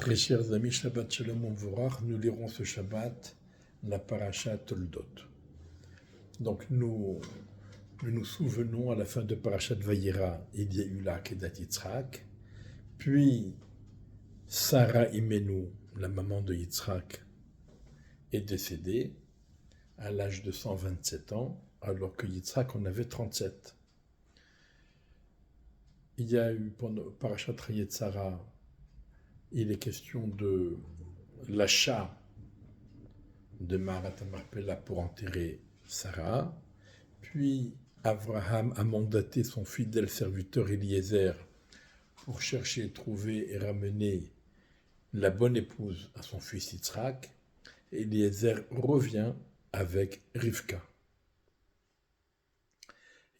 Très chers amis, Shabbat Shalom Umvorach, nous lirons ce Shabbat la Parashat Toldot. Donc nous nous souvenons à la fin de Parashat Vayera, il y a eu la Akedat Yitzhak, puis Sarah Imenu, la maman de Yitzhak, est décédée à l'âge de 127 ans, alors que Yitzhak en avait 37. Il y a eu pendant Parashat Yetzara, il est question de l'achat de Maharat Marpella pour enterrer Sarah. Puis Abraham a mandaté son fidèle serviteur Eliezer pour chercher, trouver et ramener la bonne épouse à son fils Yitzhak. Eliezer revient avec Rivka.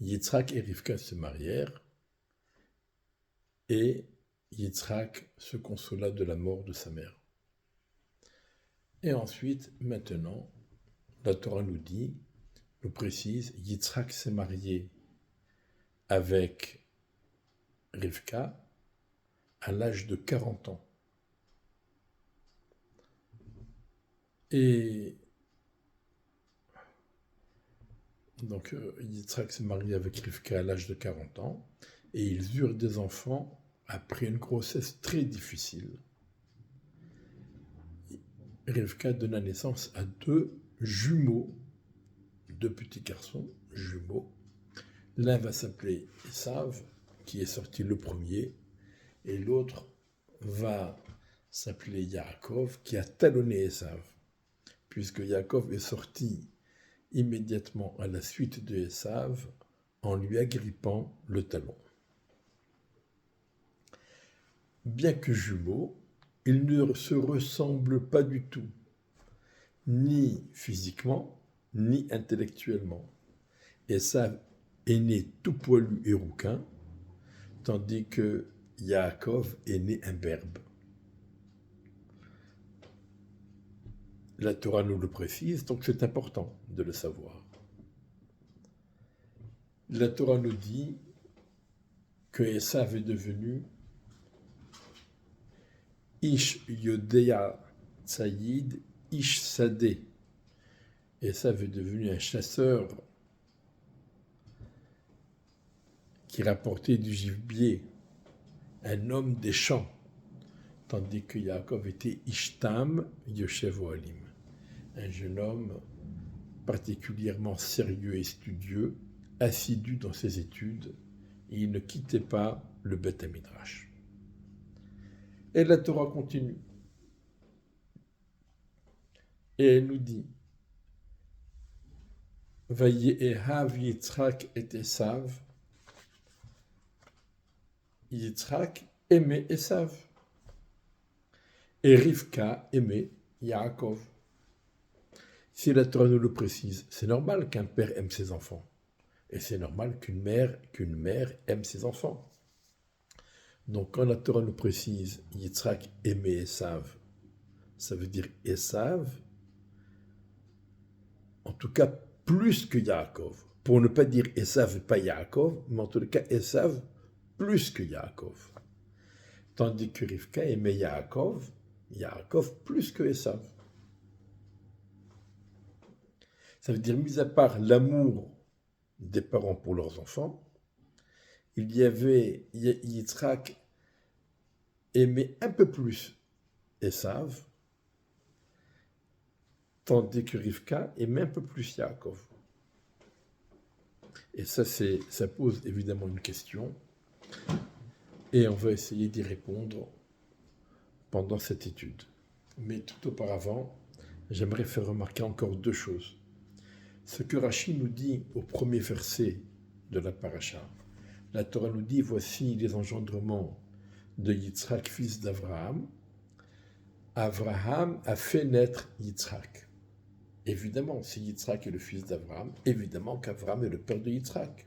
Yitzhak et Rivka se marièrent et Yitzhak se consola de la mort de sa mère. Et ensuite, maintenant, la Torah nous précise, Yitzhak s'est marié avec Rivka à l'âge de 40 ans. Et donc, Yitzhak s'est marié avec Rivka à l'âge de 40 ans, et ils eurent des enfants après une grossesse très difficile. Rivka donna naissance à deux petits garçons jumeaux. L'un va s'appeler Esav, qui est sorti le premier, et l'autre va s'appeler Yaakov, qui a talonné Esav, puisque Yaakov est sorti immédiatement à la suite de Esav en lui agrippant le talon. Bien que jumeaux, ils ne se ressemblent pas du tout, ni physiquement, ni intellectuellement. Esav est né tout poilu et rouquin, tandis que Yaakov est né imberbe. La Torah nous le précise, donc c'est important de le savoir. La Torah nous dit que Esav est devenu Ish Yodea Tzayid Ish Sadeh. Esav est devenu un chasseur qui rapportait du gibier, un homme des champs, tandis que Yaakov était Ishtam Yoshev Ohalim, un jeune homme particulièrement sérieux et studieux, assidu dans ses études, et il ne quittait pas le Beth Midrash. Et la Torah continue. Et elle nous dit Vayehav Yitzhak et Esav. Yitzhak aimait Esav. Et Rivka aimait Yaakov. Si la Torah nous le précise, c'est normal qu'un père aime ses enfants. Et c'est normal qu'une mère aime ses enfants. Donc quand la Torah nous précise Yitzhak aimait Esav, ça veut dire Esav, en tout cas plus que Yaakov. Pour ne pas dire Esav et pas Yaakov, mais en tout cas Esav plus que Yaakov. Tandis que Rivka aimait Yaakov plus que Esav. Ça veut dire, mis à part l'amour des parents pour leurs enfants, il y avait Yitzhak aimait un peu plus Esav, tandis que Rivka aimait un peu plus Yaakov. Et ça pose évidemment une question, et on va essayer d'y répondre pendant cette étude. Mais tout auparavant, j'aimerais faire remarquer encore deux choses. Ce que Rashi nous dit au premier verset de la paracha, la Torah nous dit, voici les engendrements de Yitzhak, fils d'Abraham. Abraham a fait naître Yitzhak. Évidemment, si Yitzhak est le fils d'Abraham, évidemment qu'Abraham est le père de Yitzhak.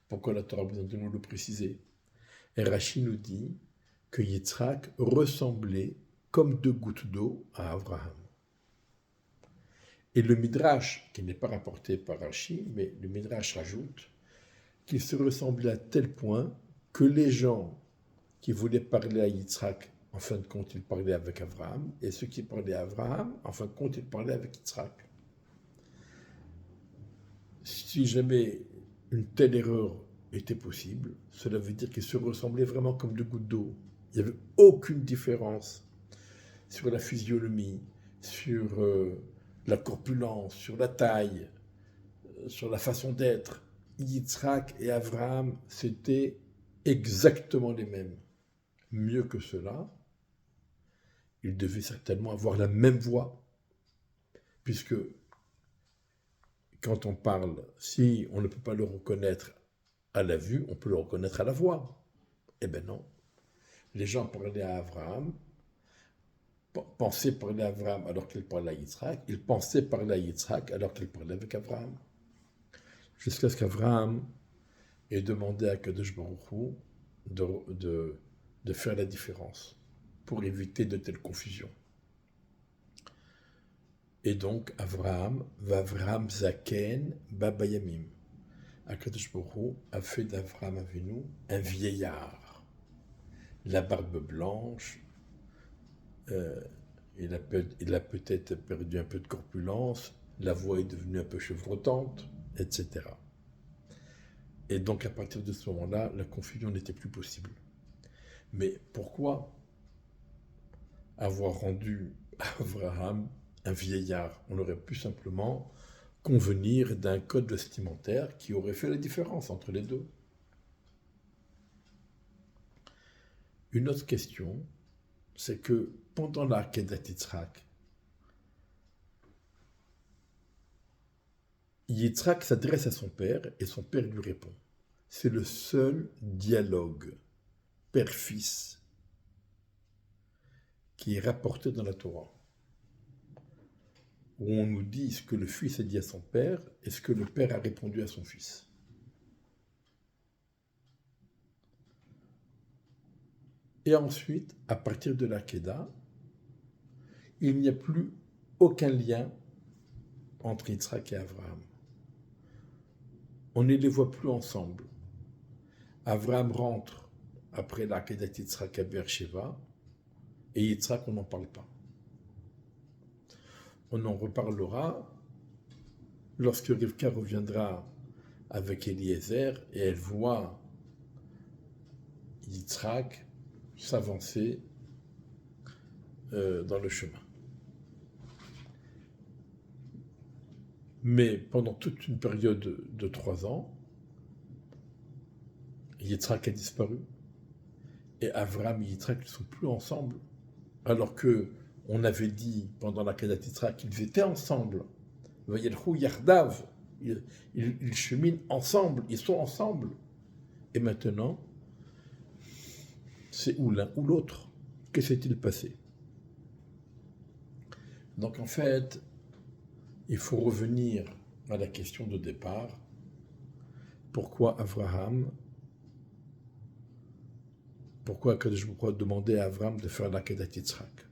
Pourquoi la Torah a besoin de nous le préciser? Et Rashi nous dit que Yitzhak ressemblait comme deux gouttes d'eau à Abraham. Et le Midrash, qui n'est pas rapporté par Rashi, mais le Midrash rajoute qu'il se ressemblait à tel point que les gens qui voulaient parler à Yitzhak, en fin de compte, ils parlaient avec Abraham, et ceux qui parlaient à Abraham, en fin de compte, ils parlaient avec Yitzhak. Si jamais une telle erreur était possible, cela veut dire qu'ils se ressemblaient vraiment comme deux gouttes d'eau. Il n'y avait aucune différence sur la physionomie, sur la corpulence, sur la taille, sur la façon d'être. Yitzhak et Abraham, c'était exactement les mêmes. Mieux que cela, ils devaient certainement avoir la même voix, puisque quand on parle, si on ne peut pas le reconnaître à la vue, on peut le reconnaître à la voix. Eh bien non. Les gens parlaient à Abraham, pensaient parler à Abraham alors qu'ils parlaient à Yitzhak, ils pensaient parler à Yitzhak alors qu'ils parlaient avec Abraham. Jusqu'à ce qu'Abraham ait demandé à Kadosh Baruch Hu de faire la différence pour éviter de telles confusions. Et donc, Avraham Zaken Babayamim. Akadosh Baruch Hu a fait d'Avraham Avinu un vieillard. La barbe blanche, il a peut-être perdu un peu de corpulence, la voix est devenue un peu chevrotante, etc. Et donc, à partir de ce moment-là, la confusion n'était plus possible. Mais pourquoi avoir rendu Avraham un vieillard? On aurait pu simplement convenir d'un code vestimentaire qui aurait fait la différence entre les deux. Une autre question, c'est que pendant la Kedat Yitzhak, Yitzhak s'adresse à son père et son père lui répond. C'est le seul dialogue père-fils qui est rapporté dans la Torah, où on nous dit ce que le fils a dit à son père et ce que le père a répondu à son fils. Et ensuite, à partir de la Kedah, il n'y a plus aucun lien entre Yitzhak et Abraham. On ne les voit plus ensemble. Abraham rentre après la Kedah Yitzhak à Beersheva, et Yitzhak, on n'en parle pas. On en reparlera lorsque Rivka reviendra avec Eliezer et elle voit Yitzhak s'avancer dans le chemin. Mais pendant toute une période de 3 ans, Yitzhak a disparu et Avraham et Yitzhak ne sont plus ensemble, alors que on avait dit pendant la Kedat Yitzhak qu'ils étaient ensemble. Vayelchou yardav, ils cheminent ensemble, ils sont ensemble. Et maintenant, c'est ou l'un ou l'autre. Que s'est-il passé? Donc en fait, il faut revenir à la question de départ. Pourquoi Kadosh Baruch Hu demandait à Avraham de faire la Kedat Yitzhak?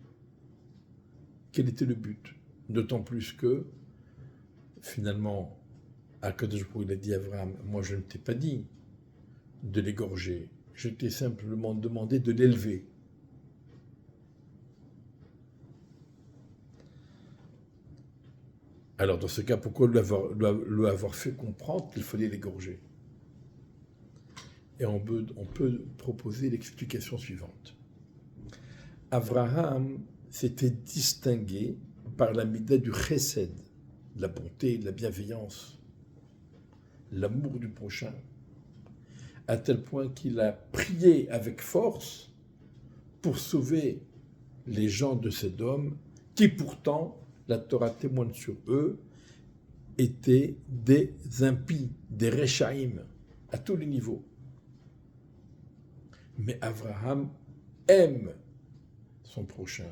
Quel était le but? D'autant plus que, finalement, Kadosh Baruch Hu a dit à Avraham, moi je ne t'ai pas dit de l'égorger, je t'ai simplement demandé de l'élever. Alors dans ce cas, pourquoi lui avoir fait comprendre qu'il fallait l'égorger? Et on peut proposer l'explication suivante. Avraham s'était distingué par la mida du chesed, de la bonté, de la bienveillance, l'amour du prochain, à tel point qu'il a prié avec force pour sauver les gens de Sodome, qui pourtant, la Torah témoigne sur eux, étaient des impies, des rechaïm, à tous les niveaux. Mais Avraham aime son prochain.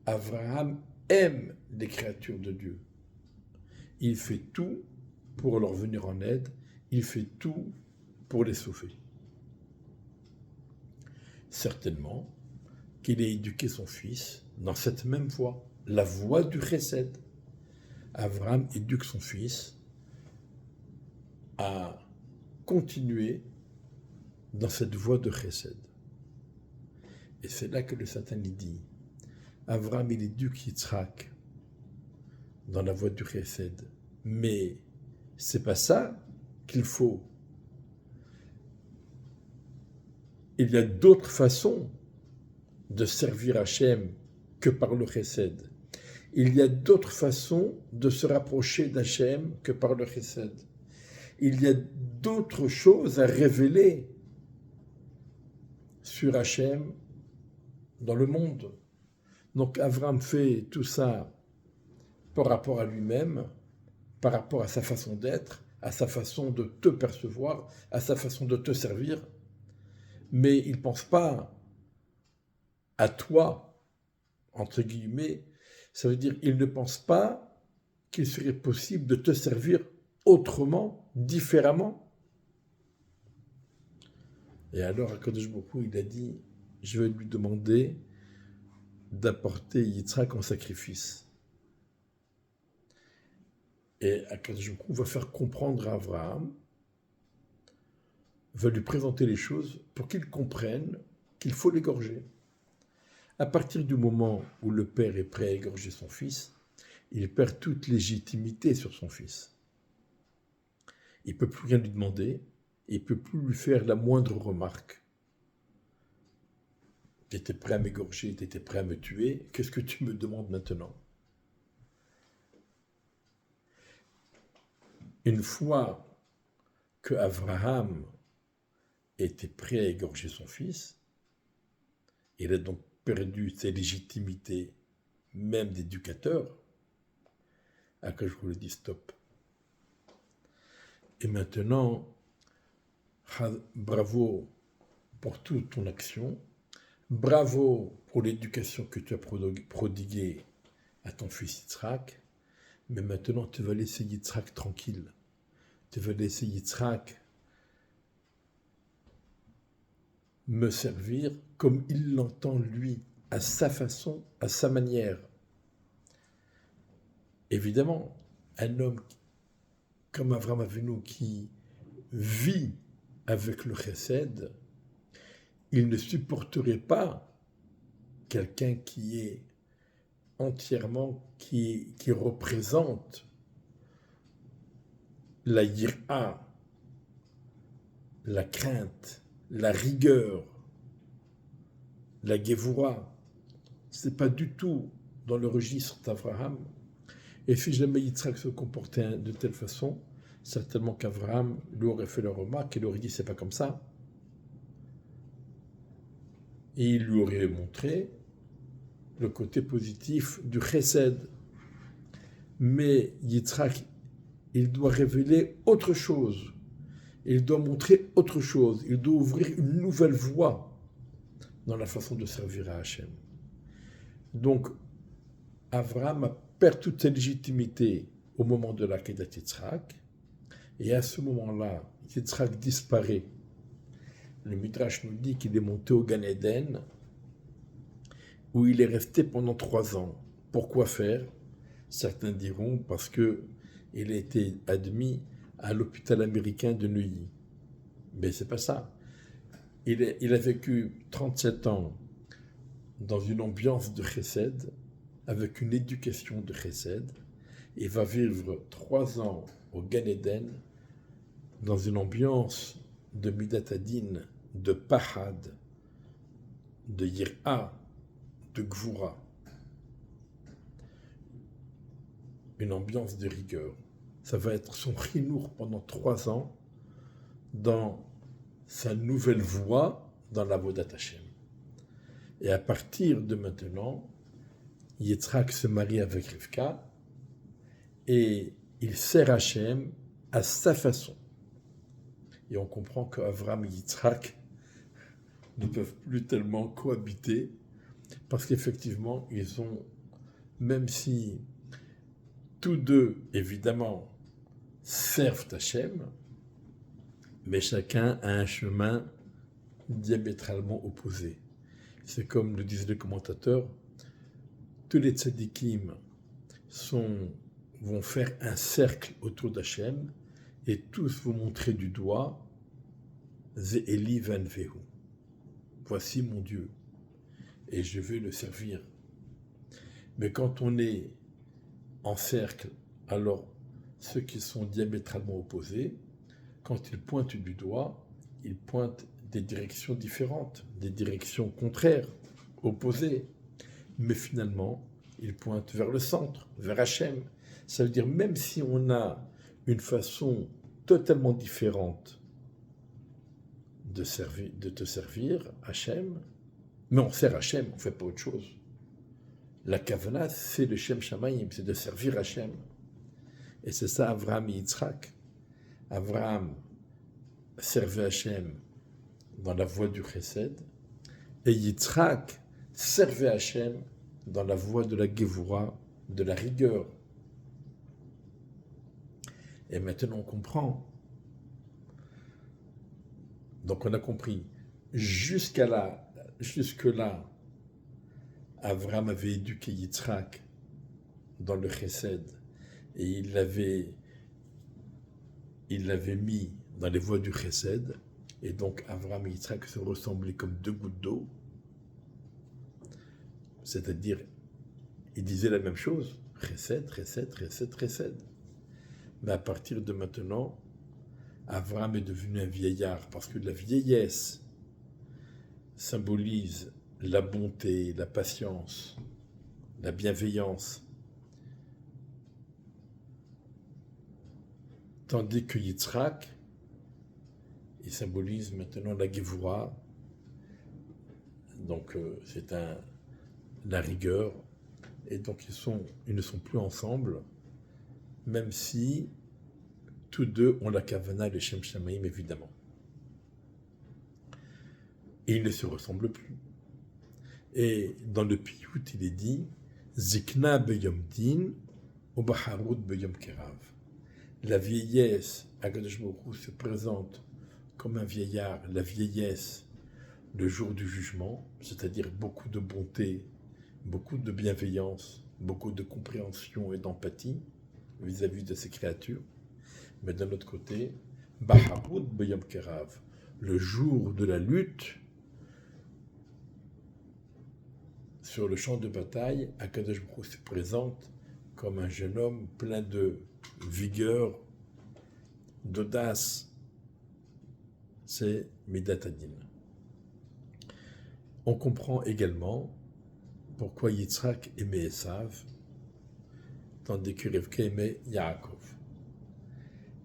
Avraham aime les créatures de Dieu. Il fait tout pour leur venir en aide. Il fait tout pour les sauver. Certainement qu'il a éduqué son fils dans cette même voie, la voie du chesed. Avraham éduque son fils à continuer dans cette voie de chesed. Et c'est là que le Satan lui dit, Abraham, il éduque Yitzhak dans la voie du Chesed. Mais c'est pas ça qu'il faut. Il y a d'autres façons de servir Hachem que par le Chesed. Il y a d'autres façons de se rapprocher d'Hachem que par le Chesed. Il y a d'autres choses à révéler sur Hachem dans le monde. Donc Abraham fait tout ça par rapport à lui-même, par rapport à sa façon d'être, à sa façon de te percevoir, à sa façon de te servir. Mais il ne pense pas à toi, entre guillemets. Ça veut dire qu'il ne pense pas qu'il serait possible de te servir autrement, différemment. Et alors, Akadosh Baruch Hu, il a dit, je vais lui demander d'apporter Yitzhak en sacrifice. Et Akadosh Baruch Hu va faire comprendre à Abraham, va lui présenter les choses pour qu'il comprenne qu'il faut l'égorger. À partir du moment où le père est prêt à égorger son fils, il perd toute légitimité sur son fils. Il ne peut plus rien lui demander, il ne peut plus lui faire la moindre remarque. Tu étais prêt à m'égorger, tu étais prêt à me tuer, qu'est-ce que tu me demandes maintenant? Une fois que Abraham était prêt à égorger son fils, il a donc perdu sa légitimité, même d'éducateur, à que je vous le dis stop. Et maintenant, bravo pour toute ton action, bravo pour l'éducation que tu as prodiguée à ton fils Yitzhak, mais maintenant tu vas laisser Yitzhak tranquille. Tu vas laisser Yitzhak me servir comme il l'entend lui, à sa façon, à sa manière. Évidemment, un homme comme Avraham Avinu qui vit avec le Chesed, il ne supporterait pas quelqu'un qui est entièrement, qui représente la yir'a, la crainte, la rigueur, la gevura. Ce n'est pas du tout dans le registre d'Abraham. Et si jamais Yitzhak se comportait de telle façon, certainement qu'Abraham lui aurait fait la remarque, il aurait dit c'est pas comme ça. Et il lui aurait montré le côté positif du chesed. Mais Yitzhak, il doit révéler autre chose. Il doit montrer autre chose. Il doit ouvrir une nouvelle voie dans la façon de servir à Hachem. Donc, Abraham perd toute sa légitimité au moment de la Kedat Yitzhak. Et à ce moment-là, Yitzhak disparaît. Le Midrash nous dit qu'il est monté au Gan Eden, où il est resté pendant 3 ans. Pourquoi faire? Certains diront parce qu'il a été admis à l'hôpital américain de Neuilly. Mais c'est pas ça. Il a vécu 37 ans dans une ambiance de chesed, avec une éducation de chesed, et va vivre 3 ans au Gan Eden dans une ambiance de Midat Hadin, de Pahad, de Yir'a, de Gvura. Une ambiance de rigueur. Ça va être son chinour pendant 3 ans dans sa nouvelle voie dans la Avodat Hashem. Et à partir de maintenant, Yitzhak se marie avec Rivka et il sert Hashem à sa façon. Et on comprend qu'Avram et Yitzhak ne peuvent plus tellement cohabiter parce qu'effectivement, ils ont, même si tous deux, évidemment, servent Hachem, mais chacun a un chemin diamétralement opposé. C'est comme le disent les commentateurs, tous les tzadikim vont faire un cercle autour d'Hachem et tous vont montrer du doigt Ze Eli Vanvehu. Voici mon Dieu. et je vais le servir. Mais quand on est en cercle, alors ceux qui sont diamétralement opposés, quand ils pointent du doigt, ils pointent des directions différentes, des directions contraires, opposées. Mais finalement, ils pointent vers le centre, vers Hachem. Ça veut dire, même si on a une façon totalement différente de te servir, Hachem, mais on sert Hachem, on ne fait pas autre chose. La Kavanah, c'est le Shem Shamayim, c'est de servir Hachem. Et c'est ça Avraham et Yitzhak. Avraham servait Hachem dans la voie du Chesed, et Yitzhak servait Hachem dans la voie de la Gevura, de la rigueur. Et maintenant on comprend. Donc on a compris. Jusque-là, Avraham avait éduqué Yitzhak dans le Chesed et il l'avait mis dans les voies du Chesed, et donc Avraham et Yitzhak se ressemblaient comme deux gouttes d'eau, c'est-à-dire ils disaient la même chose, Chesed, Chesed, Chesed, Chesed. Mais à partir de maintenant, Avraham est devenu un vieillard, parce que la vieillesse symbolise la bonté, la patience, la bienveillance. Tandis que Yitzhak, il symbolise maintenant la Gevura, donc c'est la rigueur, et donc ils ne sont plus ensemble, même si tous deux ont la Kavanah et le Shem Shamayim, évidemment. Et ils ne se ressemblent plus. Et dans le Piyut, il est dit Zikna beyom din, ubaharut beyom kerav. La vieillesse, Akadosh Baruch Hu se présente comme un vieillard, la vieillesse, le jour du jugement, c'est-à-dire beaucoup de bonté, beaucoup de bienveillance, beaucoup de compréhension et d'empathie vis-à-vis de ces créatures. Mais d'un autre côté, Baharut beyom kerav, le jour de la lutte, sur le champ de bataille, Akadosh Baruch Hu se présente comme un jeune homme plein de vigueur, d'audace. C'est Midat Hadin. On comprend également pourquoi Yitzhak aimait Esav, tandis que Rivka aimait Yaakov.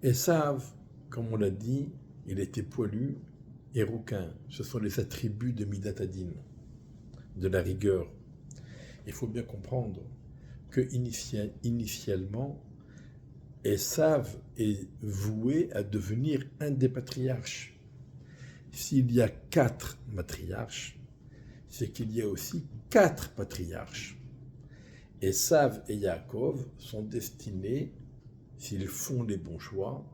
Esav, comme on l'a dit, il était poilu et rouquin. Ce sont les attributs de Midat Hadin, de la rigueur. Il faut bien comprendre que initialement, Esav est voué à devenir un des patriarches. S'il y a 4 matriarches, c'est qu'il y a aussi 4 patriarches. Esav et Yaakov sont destinés, s'ils font les bons choix,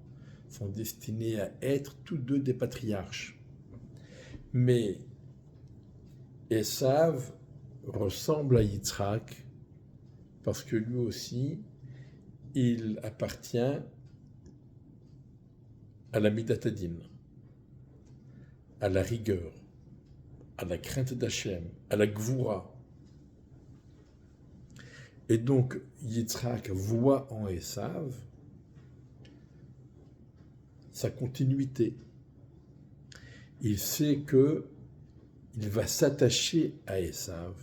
sont destinés à être tous deux des patriarches. Mais Esav ressemble à Yitzhak parce que lui aussi, il appartient à la Midat Hadin, à la rigueur, à la crainte d'Hachem, à la Gvura. Et donc, Yitzhak voit en Esav sa continuité. Il sait que il va s'attacher à Esav.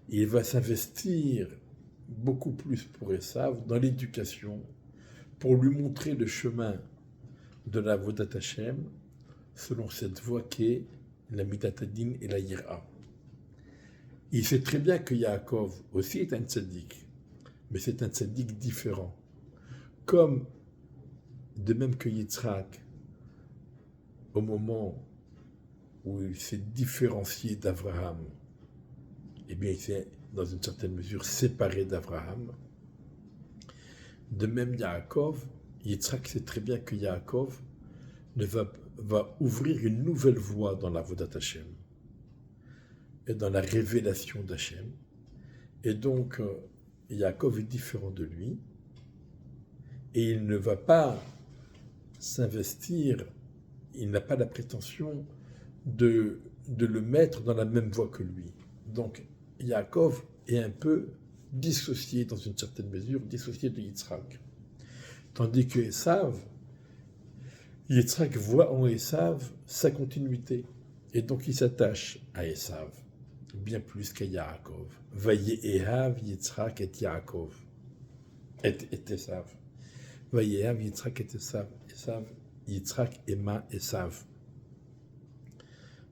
Il va s'investir beaucoup plus pour Esav dans l'éducation, pour lui montrer le chemin de la Avodat Hashem, selon cette voie qu'est la Midat Hadin et la Yira. Il sait très bien que Yaakov aussi est un tzaddik, mais c'est un tzaddik différent. Comme, de même que Yitzhak, au moment où il s'est différencié d'Abraham, eh bien il s'est, dans une certaine mesure, séparé d'Abraham. De même, Yaakov, Yitzhak sait très bien que Yaakov va ouvrir une nouvelle voie dans la Avodat Hashem et dans la révélation d'Hachem. Et donc, Yaakov est différent de lui et il ne va pas s'investir, il n'a pas la prétention de de le mettre dans la même voie que lui. Donc, Yaakov est un peu dissocié, dans une certaine mesure, dissocié de Yitzhak. Tandis que Yitzhak voit en Esav sa continuité. Et donc, il s'attache à Esav, bien plus qu'à Yaakov. Vayehav Yitzhak et Yaakov, et Esav. Vayehav Yitzhak et Esav. Yitzhak aima Esav.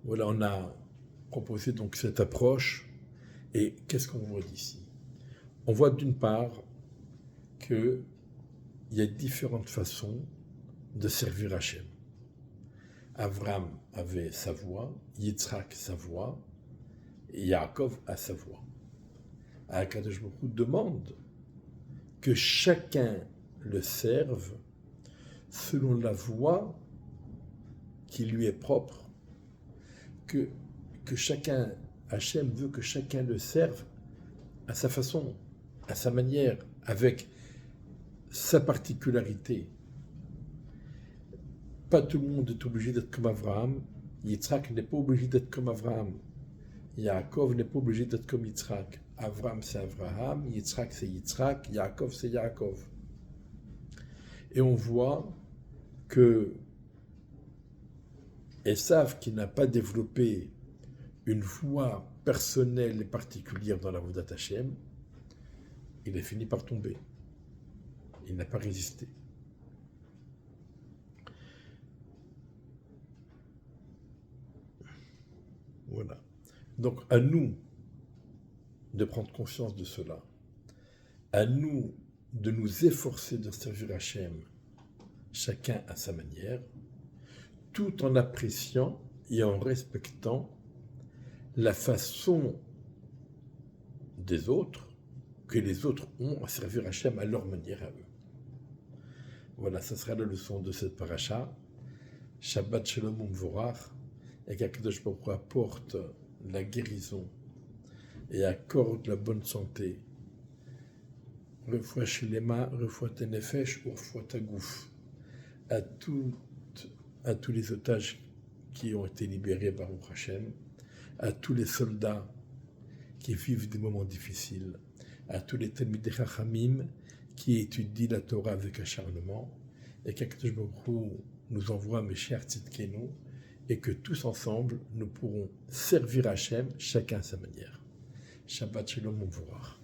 Voilà, on a proposé donc cette approche. Et qu'est-ce qu'on voit d'ici? On voit d'une part qu'il y a différentes façons de servir Hachem. Avram avait sa voix, Yitzhak sa voix, et Yaakov a sa voix. Akadosh Baruch Hu demande que chacun le serve selon la voie qui lui est propre, que chacun, Hachem veut que chacun le serve à sa façon, à sa manière, avec sa particularité. Pas tout le monde est obligé d'être comme Abraham. Yitzhak n'est pas obligé d'être comme Abraham. Yaakov n'est pas obligé d'être comme Yitzhak. Abraham c'est Abraham, Yitzhak c'est Yitzhak, Yaakov c'est Yaakov. Et on voit que Esav, qui n'a pas développé une voie personnelle et particulière dans la Avodat Hashem, il a fini par tomber. Il n'a pas résisté. Voilà. Donc, à nous de prendre conscience de cela. À nous de nous efforcer de servir Hachem, chacun à sa manière, tout en appréciant et en respectant la façon des autres, que les autres ont à servir Hachem à leur manière à eux. Voilà, ça sera la leçon de cette paracha. Shabbat Shalom Umvorach, et qu'Akadosh Baruch Hu apporte la guérison et accorde la bonne santé. Refoua Shelema, refoua Tenefesh, ou refoua Tagouf, à tous les otages qui ont été libérés par Hashem, à tous les soldats qui vivent des moments difficiles, à tous les Talmidei Chachamim qui étudient la Torah avec acharnement, et qu'Akadosh Baruch Hu nous envoie Meshiach Tzidkenu, et que tous ensemble, nous pourrons servir Hachem, chacun à sa manière. Shabbat Shalom Umvorach.